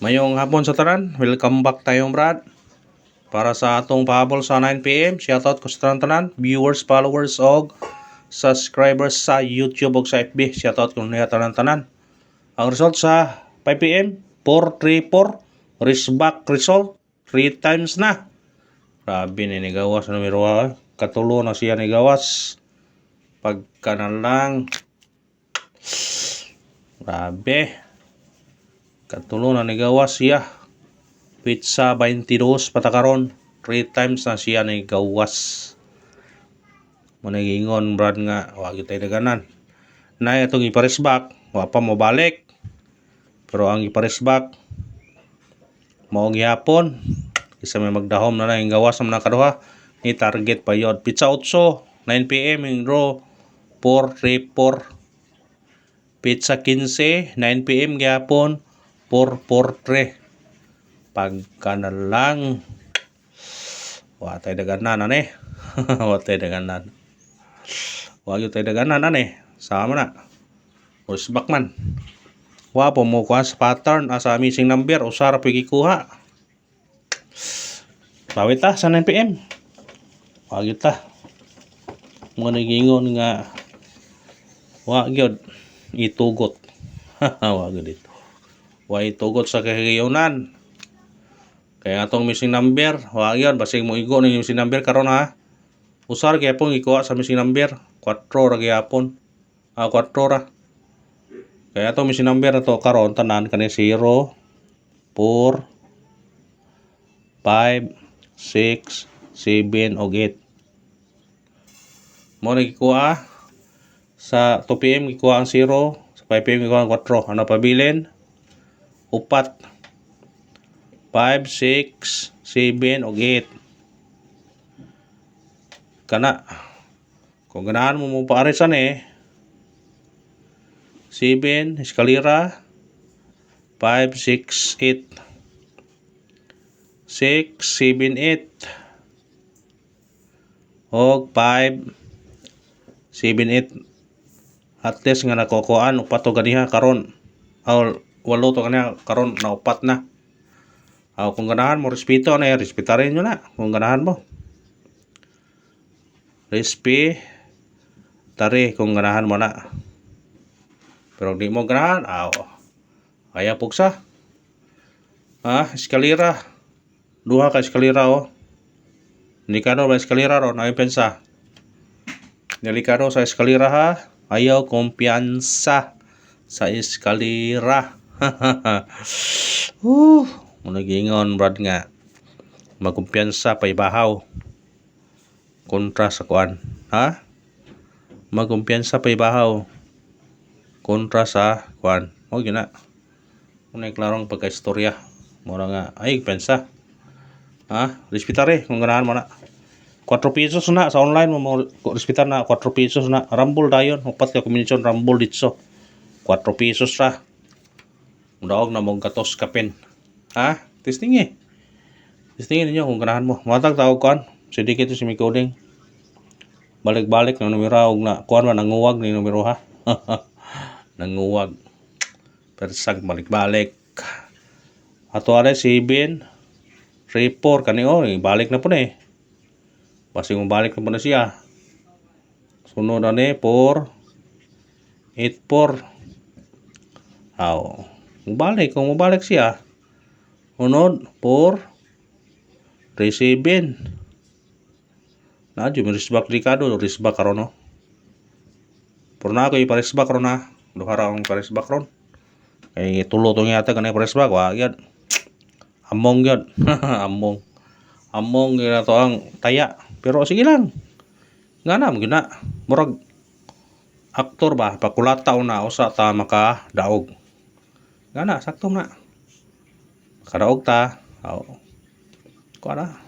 Mayong hapon sa tanan, welcome back tayong brad. Para sa atong pahabol sa 9 PM, shoutout ko sa tanan, viewers, followers, og subscribers sa YouTube o sa FB. Shoutout ko niya tanan. Ang result sa 5 PM, 434, wristback result, 3 times na. Grabe ni gawas na numero 1, katulo na siya ni gawas. Pagka na lang, grabe. Katulo na ni gawas siya. Pizza 22 patakaron. 3 times na siya ni gawas. Managingon brad nga wa kita daganan. Na itong iparesback, wa pa mo balik. Pero ang iparesback mao gihapon. Isa may magdahom na yung gawas na kaduha. Ni target pa yun. Pizza 8, 9 PM yung draw 434. Pizza 15, 9 PM gihapon 443. Pagka na lang watay daganan ani. Watay daganan. Wag tay daganan ani. Sama na. Wristback man. Wa po mo kuha sa pattern asa missing number usar pigi kuha. Bawit ta sa 9 PM. Wag ta. Mo nagingon nga wa gyud itugot. Wag dito. Wa itugot sa kahigayonan. Kaya atong missing number, wa gyud basig mo igo ning missing number karon ha. Usar gyapon ikuha sa missing number, 4 ra gyapon. 4 ra. Kaya atong missing number na to karon tanan kani 0 4 5 6 7 ug 8. Mo nagikuha sa 2 PM gikuha ang 0, sa 5 PM gikuha ang 4. Ano pabilin? Upat. 5, 6, 7, o 8. Kana. Kung ganahan mo paarisan 7, eskalera. 5, 6, 8. 6, 7, 8. O 5, 7, 8. At least nga nakukuhaan. Upat to ganiha karon. O 8 to ganiha karon na upat na. Kung ganahan mo, respeto na respetarin nyo na. Kung ganahan mo. Tari kung ganahan mo na. Pero di mo ganahan, kaya pugsa. Eskalera. Duha ka eskalera Delikado ba eskalera ron? Ayaw pensa. Delikado sa eskalera ha. Ayaw kumpiyansa sa eskalera. Nagingon brad nga magkumpiyansa pa ibahaw kontra sa kuan magkumpiyansa pa ibahaw kontra sa kuan mo gina unay klarong pagkaistorya mo nga ay pensa respetare kung ganahan mo na 4 pesos na sa online mo respetar na 4 pesos na rumble dayon upat ka kombinasyon rumble ditso 4 pesos ra daog na mong gatos kapin testing testingin ninyo kung ganahan mo matag tawag kuan sidikit si Mikoding balik-balik ng numero og na kuan man nanguwag ni numero ha. Nanguwag persag balik-balik ato are 7 report kani balik na po na basig mo balik na po na siya sunod na 4 8 4 kung mabalik siya unod 4 3 7 na di risbak delikado risbak karon pero na ako iparisbak karon duha ra akong parisbak karon kay tulo to yata kanay parisbak wa gyud among gyud among gyud to ang taya pero sige lang ngana mo gyud na murag aktor ba pakulataw na usa ta maka daog ngana sakto na kadaog ta kuana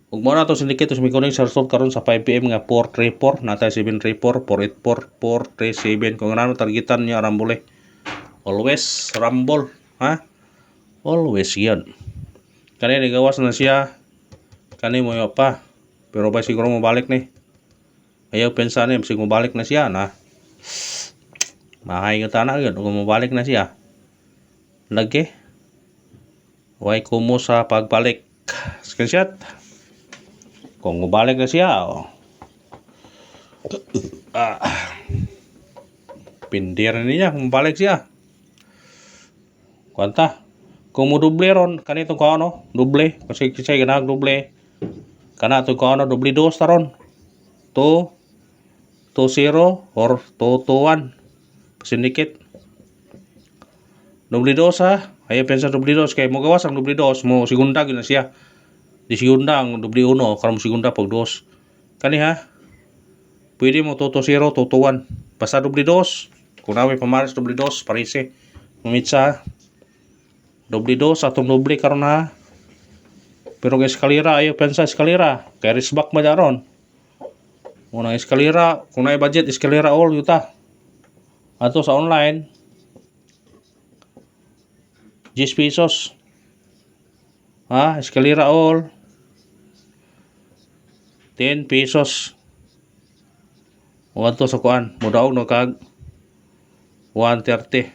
ug mo na to syndicate sa Mikoding sa result karon sa 5 PM nga 434 natay 734 484 437 kung ano targetan niya rambole always rumble always yun kani gawas na siya kani mo pa pero ba siguro mo balik ni ayaw pensa ni siguro mo balik na siya na mahay nga tanan gyud kung mo balik na siya lagi Way kumo sa pagbalik. Screenshot. Kung mabalik na siya, oh. Pindir niya kung mabalik siya. Kuanta. Kung mo doble ron, kanito ko ano, doble. Kasi kisay ganag doble. Kana to ko ano, doble dos taron. 2-0 or 2-1. Pasindikit. Doble dos ha. Ayaw pensa doble dos. Kaya mo gawas ang doble dos. Mo segunda gina siya. Di segunda ang doble uno. Karam mo segunda pag dos. Kani ha. Pwede mo 2-0, 2-1. Basta doble dos. Kung namin pamaris doble dos. Parise. Mamitsa ha. Doble dos. Atong doble karon ha. Pero kay eskalera. Ayaw pensa eskalera. Kaya risbak ma daron. Unang eskalera. Kung na budget eskalera all yuta. Ato sa online 10 pesos. Ha, eskalera all 10 pesos. O ato sa kuan, mudaog no kag 130.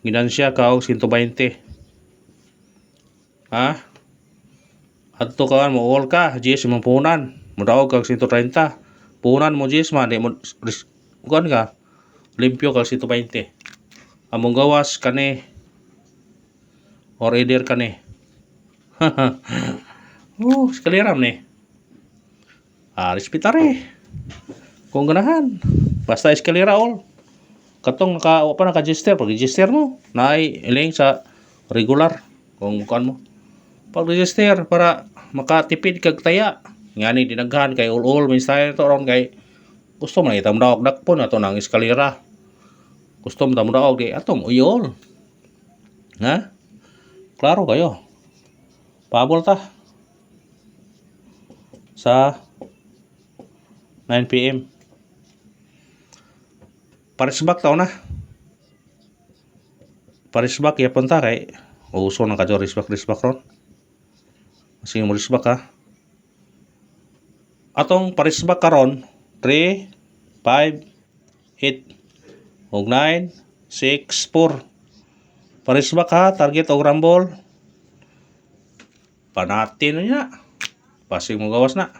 Ginansya ka og 120. Ha? Ato ka mo all ka, 10 imong punan. Mudaog kag 130. Punan mo 10 man, di mo kuan ka. Limpyo kag 120. Among gawas kani or either kani. Eskalera ni. Respetare. Kung ganahan. Basta eskalera all. Katong naka pa naka-register, pag-register mo, naay iling sa regular kung kuan mo. Pag-register para makatipid kag taya. Ngani dinaghan kay all minsan to ron kay gusto man itam daog dakpon ato nang eskalera. Gusto mo tamo daog di atong uyol. Ha? Klaro kayo. Pabol ta. Sa 9 PM. Parisbak tao na. Parisbak yapon ta kay uso ng kadyo risbak ron. Sige mo risbak ha. Atong parisbak karon 3, 5, 8 og 9, 6, 4. Parisbak ha, target og rumble. Panatin niya. Pasig mo gawas na.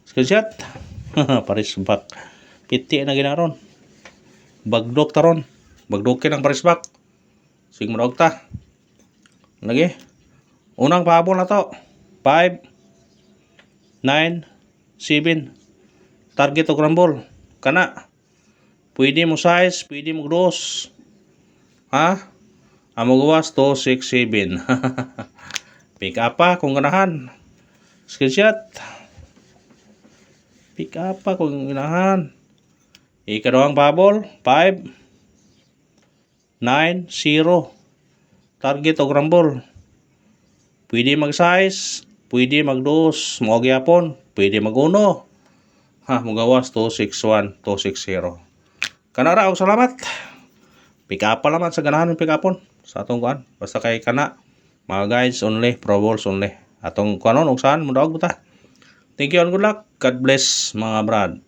Screenshot. Parisbak. Piti na ginaron. Bagdok taron. Bagdokin ang parisbak. Sig mo daog ta. Lagi. Unang pahabol na to. 5, 9, 7. Target og rumble. Kana. Pwede mo size, pwede mo dos. Ha? Amo gawas 2, 6, 7. Pick up pa kung ganahan. Screenshot. Pick up pa kung ganahan. Ikaduhang pahabol 5, 9, 0. Target og rumble. Pwede mag-size, pwede mag-dos, mo gyapon, pwede mag-uno. Ha, mo gawas 261, 260. Kana ra og salamat. Pick up pa laman sa ganahan ng pick upon sa atong kuan. Basta kay kana mga guides only, pro balls only. Atong kuanon og saan mo daog ta. Thank you and good luck. God bless mga brad.